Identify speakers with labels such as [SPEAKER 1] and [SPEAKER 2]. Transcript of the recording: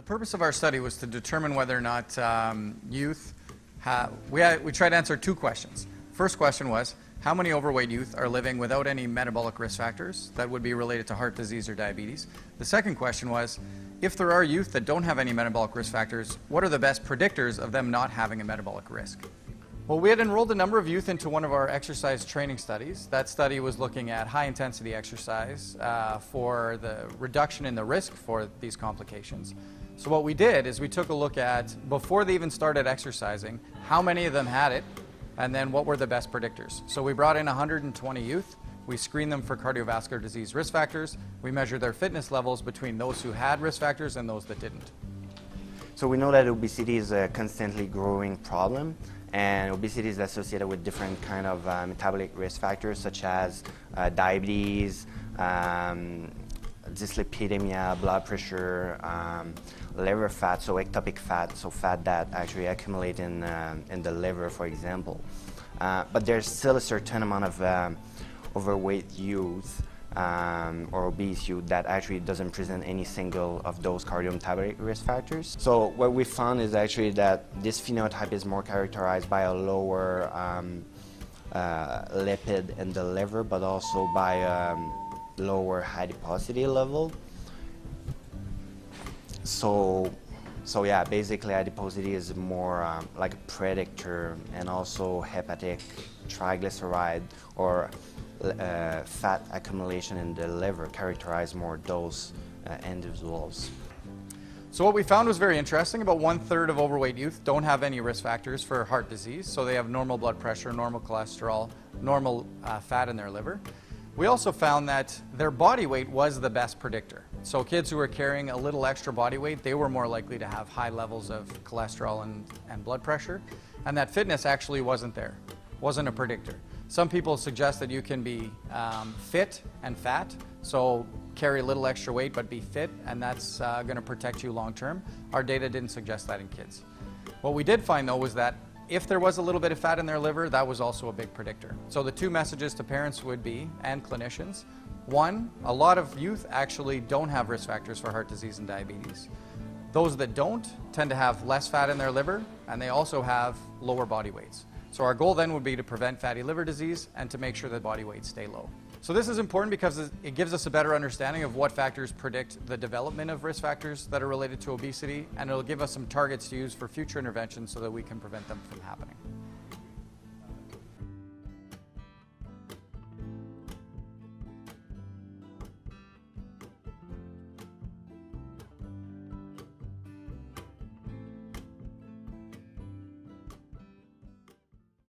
[SPEAKER 1] purpose of our study was to determine whether or not youth we tried to answer two questions. First question was, how many overweight youth are living without any metabolic risk factors that would be related to heart disease or diabetes? The second question was, if there are youth that don't have any metabolic risk factors, what are the best predictors of them not having a metabolic risk? Well, we had enrolled a number of youth into one of our exercise training studies. That study was looking at high-intensity exercise for the reduction in the risk for these complications. So what we did is we took a look at, before they even started exercising, how many of them had it, and then what were the best predictors. So we brought in 120 youth. We screened them for cardiovascular disease risk factors. We measured their fitness levels between those who had risk factors and those that didn't.
[SPEAKER 2] So we know that obesity is a constantly growing problem, and obesity is associated with different kind of metabolic risk factors such as diabetes, dyslipidemia, blood pressure, liver fat, so ectopic fat, so fat that actually accumulate in the liver, for example. But there's still a certain amount of overweight youth or obese youth that actually doesn't present any single of those cardiometabolic risk factors. So what we found is actually that this phenotype is more characterized by a lower lipid in the liver, but also by lower adiposity level. So yeah, basically adiposity is more like a predictor, and also hepatic triglyceride or fat accumulation in the liver characterize more those individuals.
[SPEAKER 1] So what we found was very interesting. About 1/3 of overweight youth don't have any risk factors for heart disease. So they have normal blood pressure, normal cholesterol, normal fat in their liver. We also found that their body weight was the best predictor. So kids who were carrying a little extra body weight, they were more likely to have high levels of cholesterol and blood pressure. And that fitness actually wasn't there, wasn't a predictor. Some people suggest that you can be fit and fat, so carry a little extra weight but be fit, and that's going to protect you long term. Our data didn't suggest that in kids. What we did find though was that if there was a little bit of fat in their liver, that was also a big predictor. So the two messages to parents would be, and clinicians, one, a lot of youth actually don't have risk factors for heart disease and diabetes. Those that don't tend to have less fat in their liver, and they also have lower body weights. So our goal then would be to prevent fatty liver disease and to make sure that body weights stay low. So this is important because it gives us a better understanding of what factors predict the development of risk factors that are related to obesity, and it'll give us some targets to use for future interventions so that we can prevent them from happening.